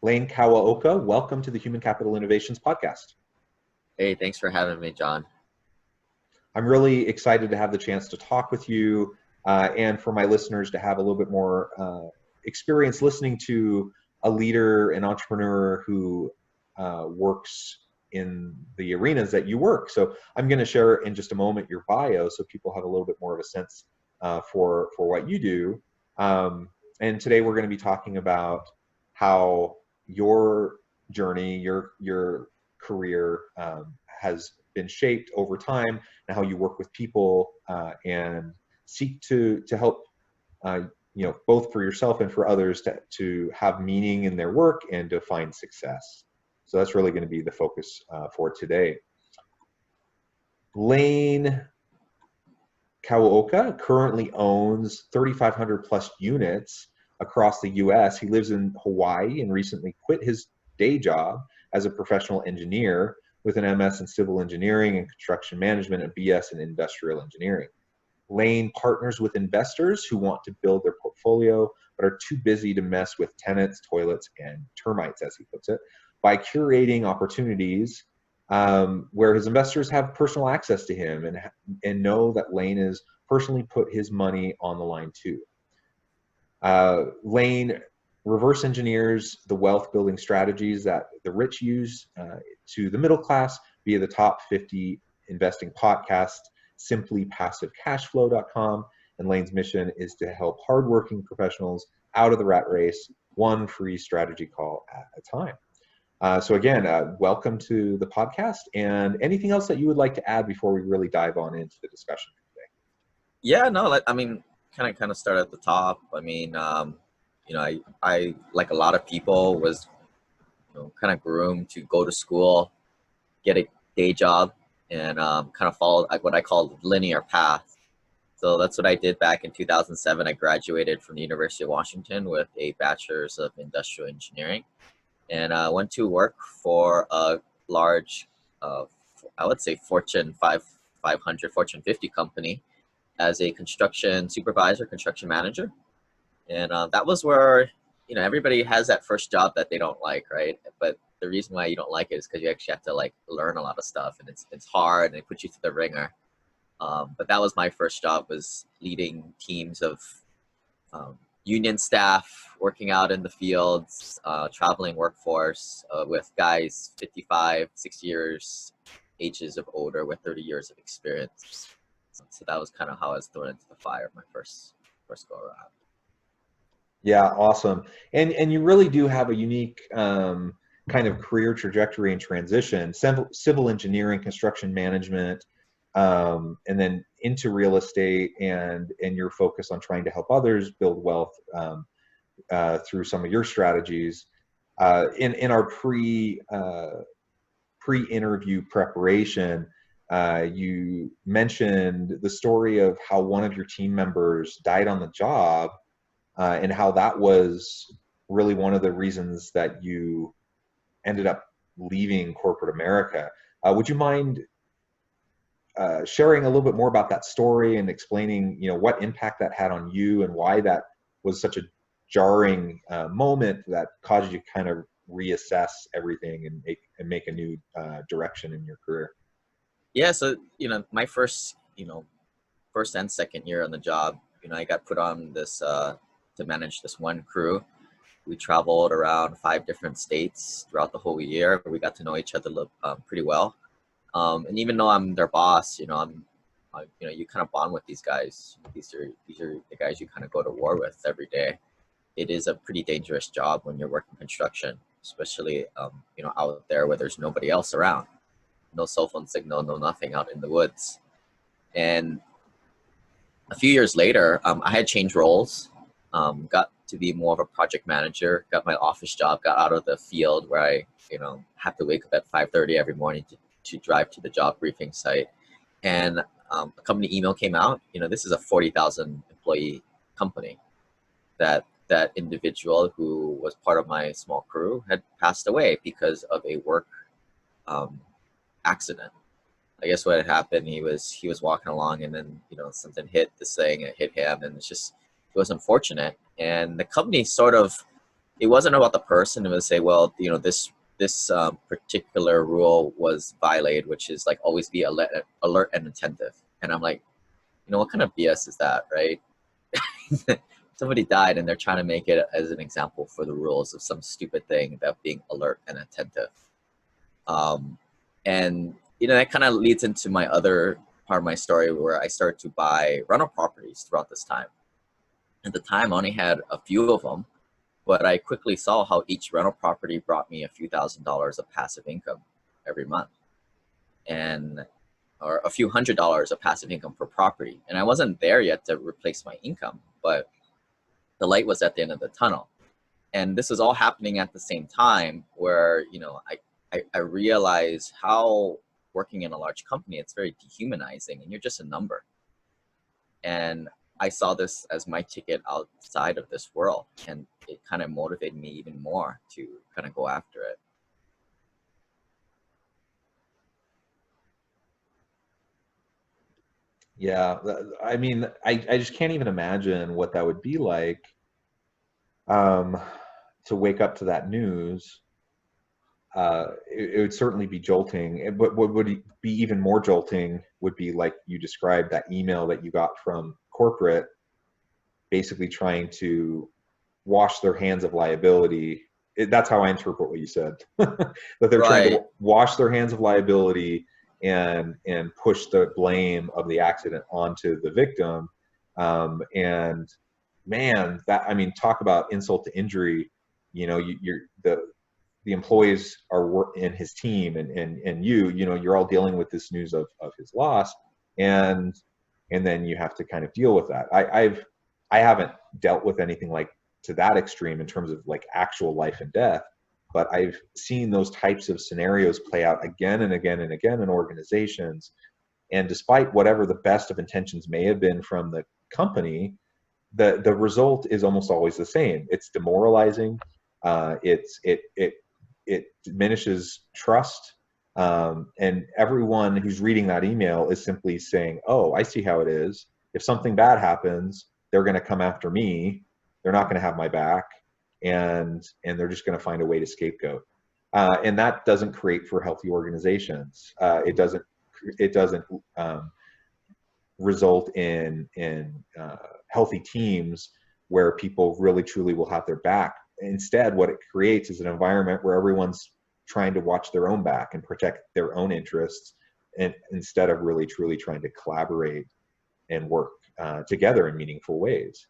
Lane Kawaoka, welcome to the Human Capital Innovations podcast. Hey, thanks for having me, John. I'm really excited to have the chance to talk with you and for my listeners to have a little bit more experience listening to a leader, an entrepreneur who works in the arenas that you work. So I'm going to share in just a moment your bio so people have a little bit more of a sense for what you do. And today we're going to be talking about how your journey, your career has been shaped over time, and how you work with people and seek to help both for yourself and for others to have meaning in their work and to find success. So that's really going to be the focus for today. Lane Kawaoka currently owns 3,500 plus units across the US. He lives in Hawaii and recently quit his day job as a professional engineer with an MS in civil engineering and construction management and BS in industrial engineering. Lane partners with investors who want to build their portfolio but are too busy to mess with tenants, toilets, and termites, as he puts it, by curating opportunities where his investors have personal access to him and know that Lane has personally put his money on the line too. Lane reverse engineers the wealth building strategies that the rich use to the middle class via the top 50 investing podcast, simplypassivecashflow.com. And Lane's mission is to help hardworking professionals out of the rat race, one free strategy call at a time. So again, welcome to the podcast. And anything else that you would like to add before we really dive on into the discussion today? Yeah, no, I mean, kind of start at the top. I mean, I like a lot of people was, kind of groomed to go to school, get a day job, and kind of follow what I call the linear path. So that's what I did back in 2007. I graduated from the University of Washington with a bachelor's of industrial engineering. And I went to work for a large, I would say Fortune 500, Fortune 50 company as a construction supervisor, construction manager. And that was where, everybody has that first job that they don't like, right? But the reason why you don't like it is because you actually have to learn a lot of stuff, and it's hard, and they put you through the ringer. But that was my first job, was leading teams of union staff, working out in the fields, traveling workforce with guys 55, 60 years ages of older with 30 years of experience. So that was kind of how I was thrown into the fire my first go around. Yeah, awesome. And you really do have a unique kind of career trajectory and transition, civil engineering, construction management, and then into real estate and your focus on trying to help others build wealth through some of your strategies. In our pre-interview preparation, you mentioned the story of how one of your team members died on the job and how that was really one of the reasons that you ended up leaving corporate America. Would you mind sharing a little bit more about that story and explaining, what impact that had on you and why that was such a jarring moment that caused you to kind of reassess everything and make a new direction in your career? Yeah, so my first and second year on the job, I got put on this to manage this one crew. We traveled around 5 different states throughout the whole year. We got to know each other pretty well. And even though I'm their boss, you kind of bond with these guys. These are the guys you kind of go to war with every day. It is a pretty dangerous job when you're working construction, especially out there where there's nobody else around. No cell phone signal, no nothing, out in the woods. And a few years later, I had changed roles, got to be more of a project manager, got my office job, got out of the field where I have to wake up at 5:30 every morning to drive to the job briefing site. And a company email came out. This is a 40,000 employee company. That individual who was part of my small crew had passed away because of a work accident. I guess what had happened, he was walking along, and then something hit this thing, it hit him, and it was unfortunate. And the company sort of it wasn't about the person. It was say, well, you know, this particular rule was violated, which is like always be alert and attentive. And I'm like, you know, what kind of BS is that, right? Somebody died and they're trying to make it as an example for the rules of some stupid thing about being alert and attentive. Um, and you know, that kind of leads into my other part of my story where I started to buy rental properties throughout this time. At the time, I only had a few of them, but I quickly saw how each rental property brought me a few $1,000s of passive income every month, and or a few $100s of passive income per property. And I wasn't there yet to replace my income, but the light was at the end of the tunnel. And this was all happening at the same time where, you know, I realize how working in a large company, it's very dehumanizing and you're just a number. And I saw this as my ticket outside of this world, and it kind of motivated me even more to kind of go after it. Yeah, I mean, I just can't even imagine what that would be like, um, to wake up to that news. It would certainly be jolting. But what would be even more jolting would be like you described, that email that you got from corporate, basically trying to wash their hands of liability. That's how I interpret what you said. That they're trying to Right. wash their hands of liability and push the blame of the accident onto the victim. And man, that, I mean, talk about insult to injury. You know, you're the employees are in his team, and you know, you're all dealing with this news of his loss, and then you have to kind of deal with that. I haven't dealt with anything like to that extreme in terms of like actual life and death, but I've seen those types of scenarios play out again and again and again in organizations. And despite whatever the best of intentions may have been from the company, the result is almost always the same. It's demoralizing. It diminishes trust. And everyone who's reading that email is simply saying, "Oh, I see how it is. If something bad happens, they're going to come after me. They're not going to have my back, and they're just going to find a way to scapegoat." And that doesn't create for healthy organizations. It doesn't result in healthy teams where people really truly will have their back. Instead, what it creates is an environment where everyone's trying to watch their own back and protect their own interests, and instead of really truly trying to collaborate and work together in meaningful ways.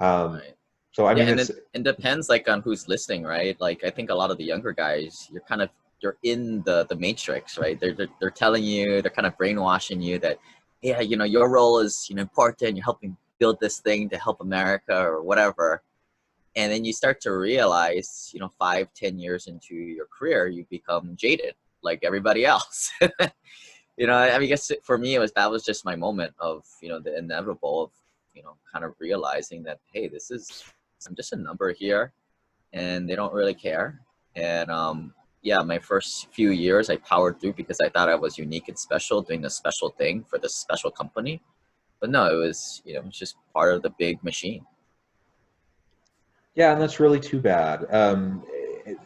Um, Right. so I Yeah, mean, and it's it depends like on who's listening, right? Like I think a lot of the younger guys, you're in the matrix, right? They're telling you, they're kind of brainwashing you that, yeah, you know, your role is, you know, important. You're helping build this thing to help America or whatever. And then you start to realize, you know, 5, 10 years into your career, you become jaded like everybody else. You know, I mean, I guess for me, that was just my moment of, you know, the inevitable of, you know, kind of realizing that, hey, I'm just a number here, and they don't really care. And yeah, my first few years I powered through because I thought I was unique and special, doing this special thing for this special company. But no, it was, you know, it's just part of the big machine. Yeah, and that's really too bad. And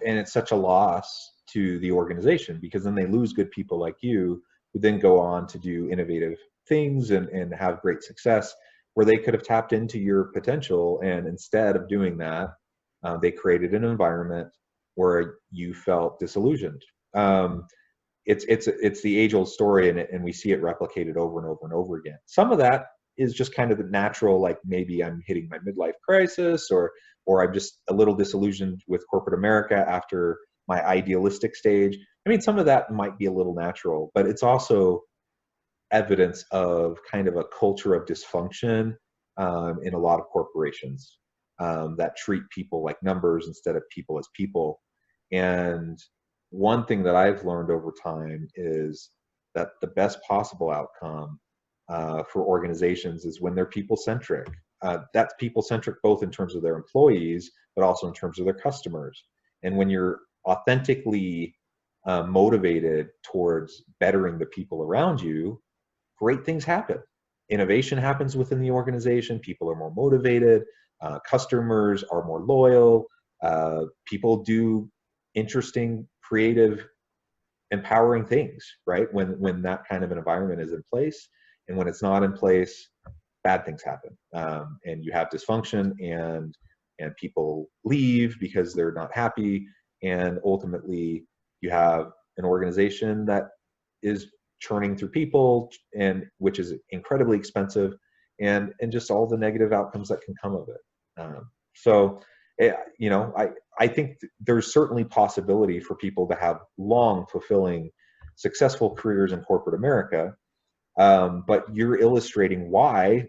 it's such a loss to the organization, because then they lose good people like you who then go on to do innovative things and have great success where they could have tapped into your potential. And instead of doing that, they created an environment where you felt disillusioned. It's the age old story, and we see it replicated over and over and over again. Some of that is just kind of the natural, like maybe I'm hitting my midlife crisis, or I'm just a little disillusioned with corporate America after my idealistic stage. I mean, some of that might be a little natural, but it's also evidence of kind of a culture of dysfunction in a lot of corporations that treat people like numbers instead of people as people. And one thing that I've learned over time is that the best possible outcome for organizations is when they're people centric. That's people centric both in terms of their employees, but also in terms of their customers. And when you're authentically motivated towards bettering the people around you, great things happen. Innovation happens within the organization. People are more motivated. Customers are more loyal. People do interesting, creative, empowering things, right? When that kind of an environment is in place, and when it's not in place, bad things happen, and you have dysfunction, and people leave because they're not happy, and ultimately you have an organization that is churning through people, and which is incredibly expensive, and just all the negative outcomes that can come of it. So, you know, I think there's certainly possibility for people to have long, fulfilling, successful careers in corporate America. But you're illustrating why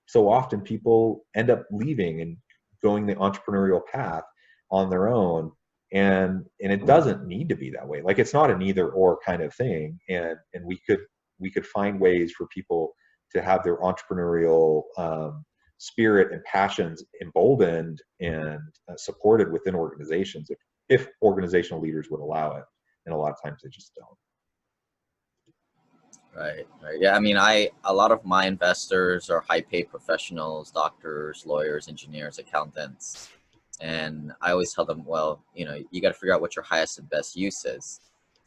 so often people end up leaving and going the entrepreneurial path on their own. And it doesn't need to be that way. Like, it's not an either or kind of thing. And we could find ways for people to have their entrepreneurial spirit and passions emboldened and supported within organizations, if organizational leaders would allow it. And a lot of times they just don't. Right, right. Yeah, I mean, a lot of my investors are high-paid professionals, doctors, lawyers, engineers, accountants, and I always tell them, well, you know, you got to figure out what your highest and best use is.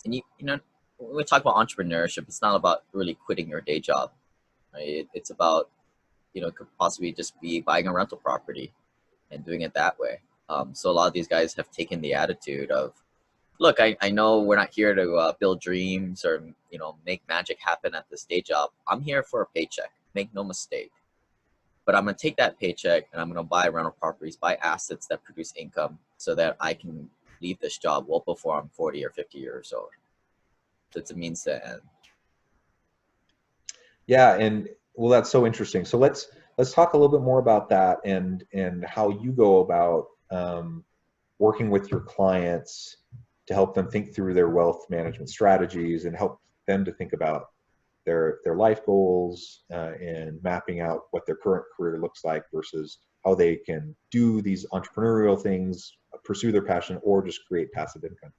And you know, when we talk about entrepreneurship, it's not about really quitting your day job, right? It's about, you know, it could possibly just be buying a rental property and doing it that way. So a lot of these guys have taken the attitude of, look, I know we're not here to build dreams or, you know, make magic happen at this day job. I'm here for a paycheck. Make no mistake. But I'm going to take that paycheck and I'm going to buy rental properties, buy assets that produce income so that I can leave this job well before I'm 40 or 50 years old. So it's a means to end. Yeah, and well, that's so interesting. So let's talk a little bit more about that, and how you go about working with your clients to help them think through their wealth management strategies, and help them to think about their life goals, and mapping out what their current career looks like versus how they can do these entrepreneurial things, pursue their passion, or just create passive income.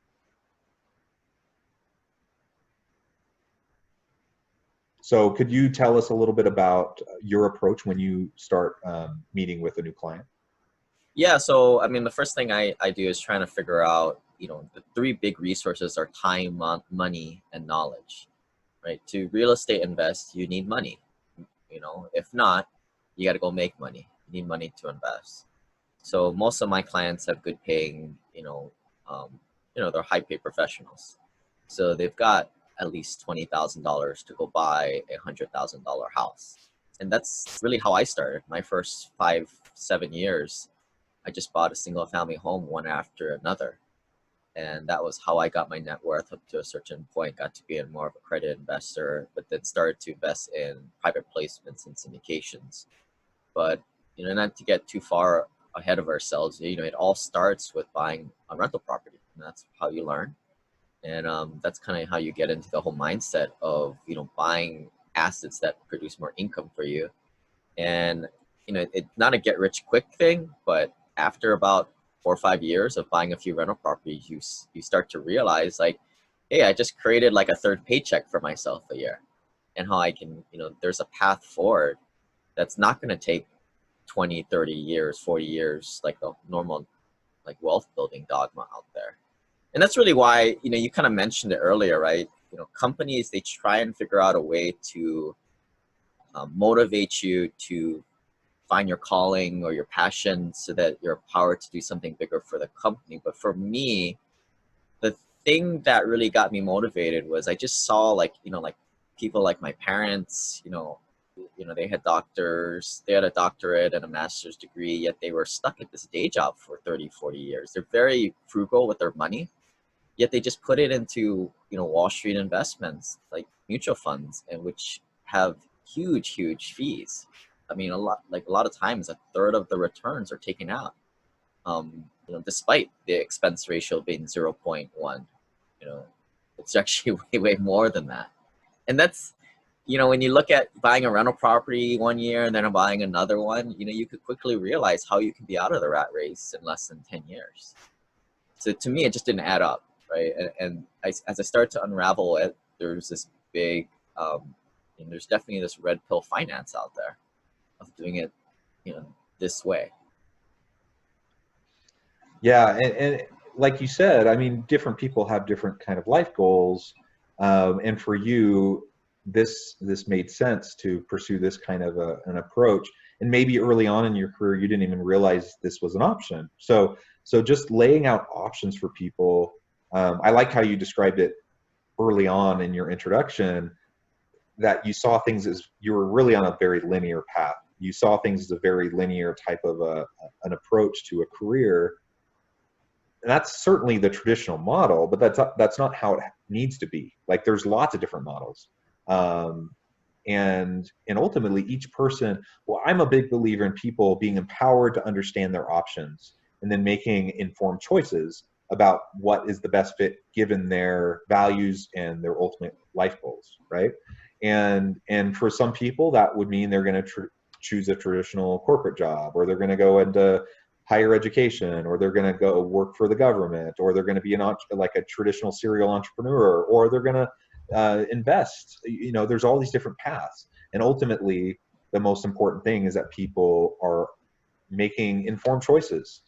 So could you tell us a little bit about your approach when you start meeting with a new client? Yeah, so I mean, the first thing I do is trying to figure out, you know, the three big resources are time, money, and knowledge, right? To real estate invest, you need money. You know, if not, you got to go make money. You need money to invest. So most of my clients have good paying, they're high paid professionals. So they've got at least $20,000 to go buy $100,000 house. And that's really how I started. My first 5, 7 years, I just bought a single family home one after another. And that was how I got my net worth up to a certain point, got to be in more of a credit investor, but then started to invest in private placements and syndications. But, you know, not to get too far ahead of ourselves, you know, it all starts with buying a rental property. And that's how you learn. And that's kind of how you get into the whole mindset of, you know, buying assets that produce more income for you. And, you know, it's not a get rich quick thing, but after about 4 or 5 years of buying a few rental properties, you start to realize, like, hey, I just created like a third paycheck for myself a year, and how I can, you know, there's a path forward that's not going to take 20, 30 years, 40 years, like the normal, like, wealth building dogma out there. And that's really why, you know, you kind of mentioned it earlier, right? You know, companies, they try and figure out a way to motivate you to find your calling or your passion so that you're empowered to do something bigger for the company. But for me, the thing that really got me motivated was I just saw, like, you know, like people like my parents, they had doctors, they had a doctorate and a master's degree, yet they were stuck at this day job for 30, 40 years. They're very frugal with their money, yet they just put it into, you know, Wall Street investments like mutual funds, and which have huge, huge fees. I mean, a lot of times a third of the returns are taken out, you know, despite the expense ratio being 0.1. You know, it's actually way, way more than that. And that's, you know, when you look at buying a rental property one year and then buying another one, you know, you could quickly realize how you can be out of the rat race in less than 10 years. So to me, it just didn't add up, right? As I started to unravel it, there's this big, and there's definitely this red pill finance out there of doing it, you know, this way. Yeah, and like you said, I mean, different people have different kind of life goals, and for you, this made sense to pursue this kind of an approach. And maybe early on in your career, you didn't even realize this was an option. So just laying out options for people. I like how you described it early on in your introduction, that you saw things as you were really on a very linear path. You saw things as a very linear type of an approach to a career, and that's certainly the traditional model, but that's not how it needs to be. Like there's lots of different models, um, and ultimately each person. Well, I'm a big believer in people being empowered to understand their options and then making informed choices about what is the best fit given their values and their ultimate life goals, right? And for some people that would mean they're going to choose a traditional corporate job, or they're going to go into higher education, or they're going to go work for the government, or they're going to be like a traditional serial entrepreneur, or they're going to invest. You know, there's all these different paths, and ultimately, the most important thing is that people are making informed choices.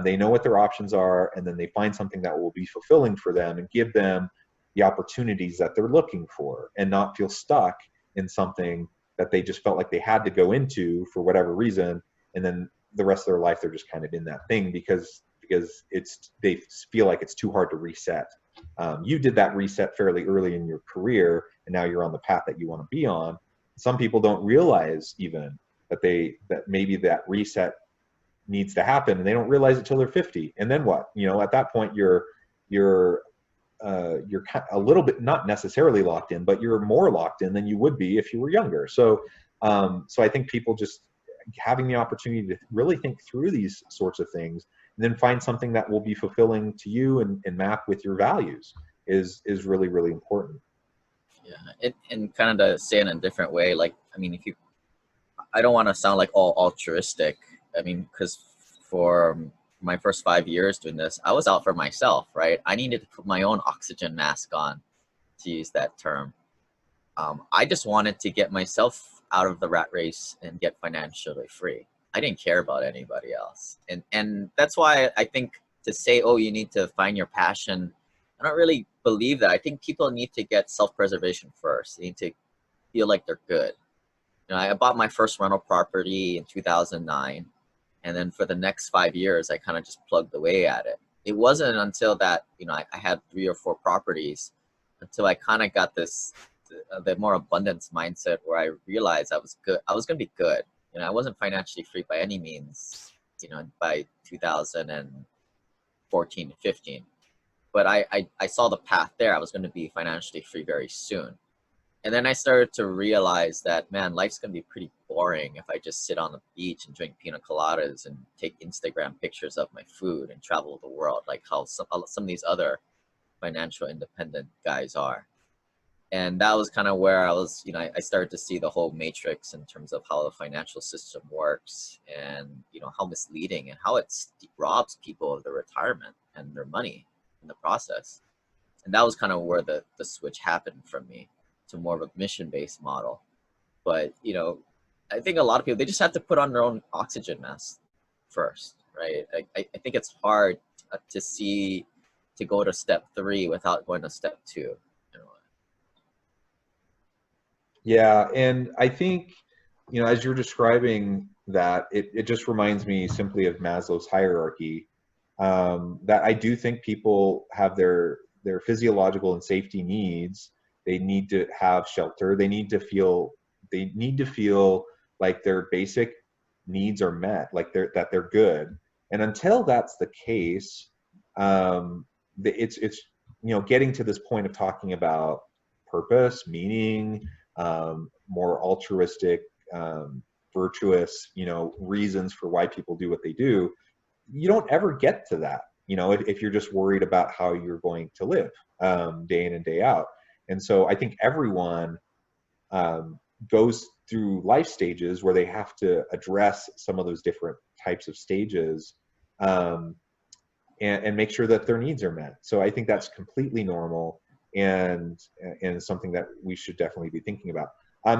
They know what their options are, and then they find something that will be fulfilling for them and give them the opportunities that they're looking for, and not feel stuck in something that they just felt like they had to go into for whatever reason, and then the rest of their life they're just kind of in that thing because they feel like it's too hard to reset. You did that reset fairly early in your career, and now you're on the path that you want to be on. Some people don't realize even that maybe that reset needs to happen, and they don't realize it till they're 50. And then what? You know, at that point you're you're a little bit, not necessarily locked in, but you're more locked in than you would be if you were younger. So I think people just having the opportunity to really think through these sorts of things, and then find something that will be fulfilling to you and map with your values is really, really important. Yeah, and kind of to say it in a different way, like, I mean, if you, I don't want to sound like all altruistic. I mean, because for my first 5 years doing this, I was out for myself, right? I needed to put my own oxygen mask on, to use that term. I just wanted to get myself out of the rat race and get financially free. I didn't care about anybody else, and that's why I think to say, oh, you need to find your passion, I don't really believe that. I think people need to get self-preservation first. They need to feel like they're good. You know, I bought my first rental property in 2009, and then for the next 5 years, I kind of just plugged away at it. It wasn't until that, you know, I had 3 or 4 properties until I kind of got this the more abundance mindset where I realized I was good. I was going to be good. You know, I wasn't financially free by any means, you know, by 2014 and 15. But I saw the path there. I was going to be financially free very soon. And then I started to realize that, man, life's going to be pretty boring if I just sit on the beach and drink pina coladas and take Instagram pictures of my food and travel the world like how some of these other financial independent guys are. And that was kind of where I was, you know, I started to see the whole matrix in terms of how the financial system works, and, you know, how misleading and how it robs people of their retirement and their money in the process. And that was kind of where the switch happened for me to more of a mission-based model. But, you know, I think a lot of people, they just have to put on their own oxygen mask first, right? I think it's hard to see, to go to step 3 without going to step 2. You know? Yeah, and I think, you know, as you're describing that, it just reminds me simply of Maslow's hierarchy. That I do think people have their physiological and safety needs. They need to have shelter. They need to feel like their basic needs are met, like they're good. And until that's the case, it's you know, getting to this point of talking about purpose, meaning, more altruistic, virtuous, you know, reasons for why people do what they do. You don't ever get to that, you know, if you're just worried about how you're going to live, day in and day out. And so I think everyone, um, goes through life stages where they have to address some of those different types of stages, um, and make sure that their needs are met. So I think that's completely normal, and something that we should definitely be thinking about.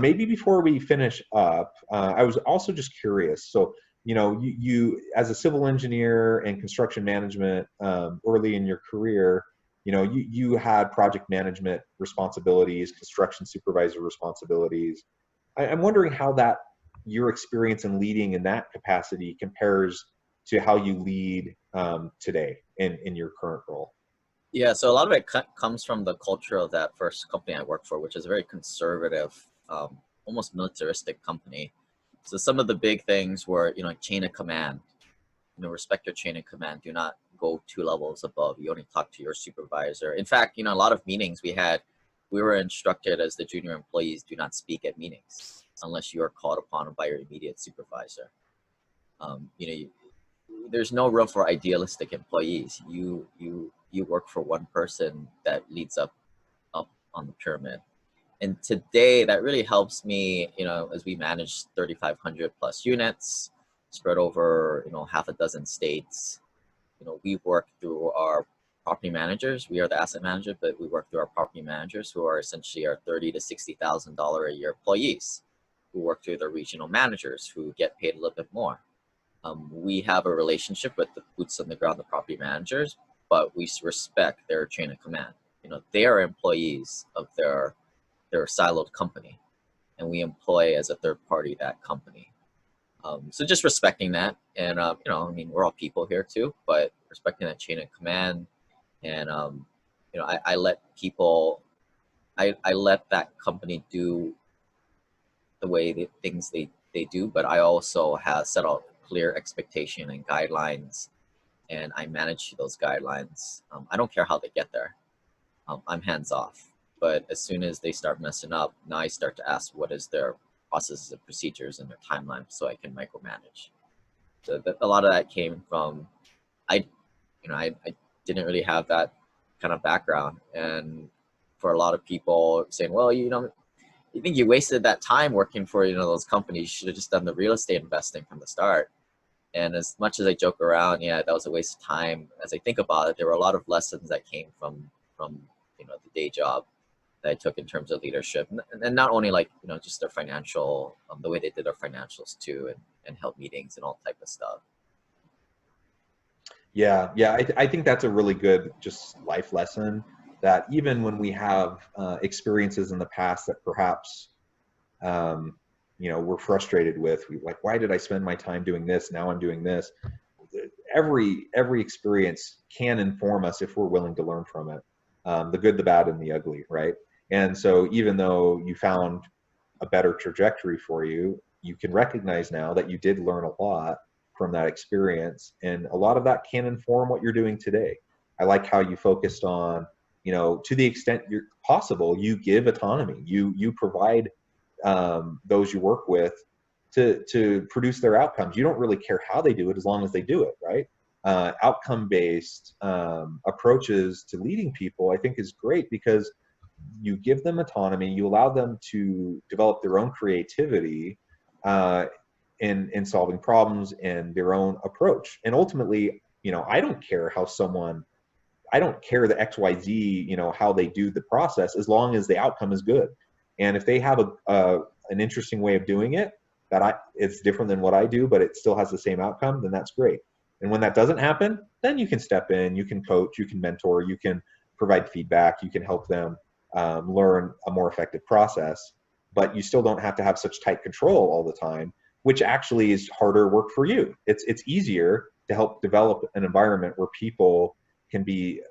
Maybe before we finish up, I was also just curious. So you as a civil engineer and construction management, early in your career, you had project management responsibilities, construction supervisor responsibilities. I'm wondering how that your experience in leading in that capacity compares to how you lead today in your current role. Yeah, so a lot of it comes from the culture of that first company I worked for, which is a very conservative, almost militaristic company. So some of the big things were, chain of command. Respect your chain of command. Do not go 2 levels above. You only talk to your supervisor. In fact, a lot of meetings we were instructed as the junior employees, do not speak at meetings unless you are called upon by your immediate supervisor. There's no room for idealistic employees. You work for one person that leads up on the pyramid. And today that really helps me, as we manage 3,500 plus units spread over, half a dozen states. We work through our property managers. We are the asset manager, but we work through our property managers, who are essentially our $30,000 to $60,000 a year employees, who work through the regional managers, who get paid a little bit more. We have a relationship with the boots on the ground, the property managers, but we respect their chain of command. They are employees of their siloed company, and we employ as a third party that company. So just respecting that, and we're all people here too, but respecting that chain of command, and I let people, I let that company do the way things they do, but I also have set out clear expectation and guidelines, and I manage those guidelines. I don't care how they get there. I'm hands off. But as soon as they start messing up, now I start to ask what is their processes and procedures and their timeline, so I can micromanage. So a lot of that came from I didn't really have that kind of background, and for a lot of people saying, well, you think you wasted that time working for those companies. You should have just done the real estate investing from the start. And as much as I joke around, yeah, that was a waste of time. As I think about it, there were a lot of lessons that came from the day job that I took in terms of leadership, and not only just their financial, the way they did their financials too, and held meetings and all type of stuff. Yeah, I think that's a really good just life lesson, that even when we have experiences in the past that perhaps we're frustrated with, why did I spend my time doing this? Now I'm doing this. Every experience can inform us if we're willing to learn from it, the good, the bad, and the ugly, right? And so even though you found a better trajectory for you, you can recognize now that you did learn a lot from that experience, and a lot of that can inform what you're doing today. I like how you focused on, to the extent you're possible, you give autonomy. You provide those you work with to produce their outcomes. You don't really care how they do it as long as they do it, right? Outcome-based approaches to leading people, I think, is great, because you give them autonomy, you allow them to develop their own creativity in solving problems and their own approach. And ultimately, I don't care I don't care the XYZ, how they do the process, as long as the outcome is good. And if they have an interesting way of doing it, it's different than what I do, but it still has the same outcome, then that's great. And when that doesn't happen, then you can step in, you can coach, you can mentor, you can provide feedback, you can help them learn a more effective process. But you still don't have to have such tight control all the time, which actually is harder work for you. It's easier to help develop an environment where people can be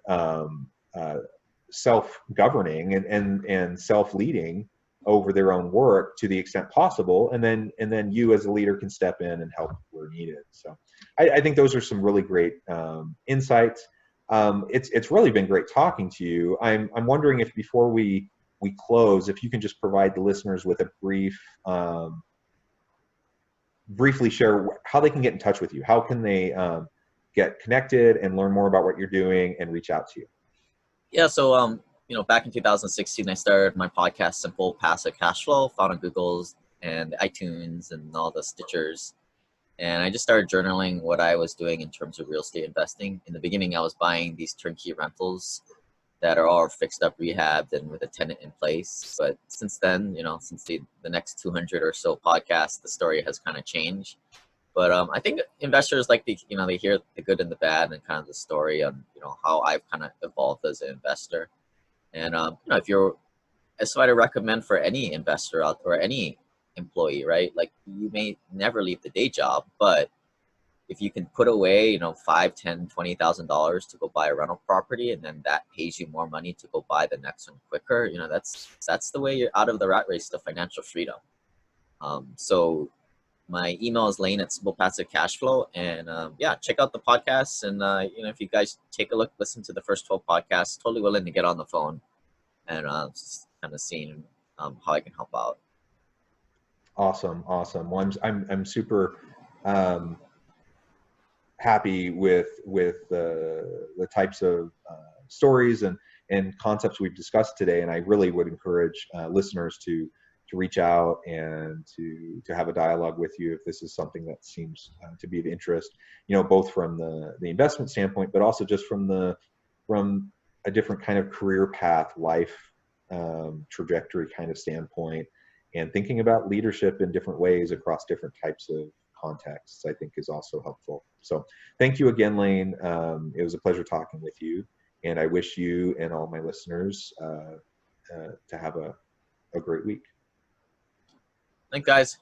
self-governing and self-leading over their own work to the extent possible, and then you as a leader can step in and help where needed. So I think those are some really great insights. It's really been great talking to you. I'm wondering if, before we close, if you can just provide the listeners with a briefly share how they can get in touch with you. How can they get connected and learn more about what you're doing and reach out to you? Yeah, so back in 2016, I started my podcast, Simple Passive Cash Flow, found on Google's and iTunes and all the Stitchers. And I just started journaling what I was doing in terms of real estate investing. In the beginning, I was buying these turnkey rentals that are all fixed up, rehabbed, and with a tenant in place. But since then, since the next 200 or so podcasts, the story has kind of changed. But I think investors like the, they hear the good and the bad and kind of the story on, how I've kind of evolved as an investor. And, if you're, that's what I recommend for any investor out there, or any employee, right? Like, you may never leave the day job, but if you can put away, 5, 10, $20,000 to go buy a rental property, and then that pays you more money to go buy the next one quicker, that's the way you're out of the rat race to financial freedom. So my email is Lane at Simple Passive Cash Flow, and yeah, check out the podcasts. And if you guys take a look, listen to the first 12 podcasts, totally willing to get on the phone and just kind of seeing how I can help out. Awesome. Well, I'm super happy with the types of stories and concepts we've discussed today, and I really would encourage listeners to reach out and to have a dialogue with you if this is something that seems to be of interest, both from the investment standpoint, but also just from a different kind of career path, life trajectory kind of standpoint, and thinking about leadership in different ways across different types of contexts, I think is also helpful. So thank you again, Lane. It was a pleasure talking with you, and I wish you and all my listeners to have a great week. Thanks, guys.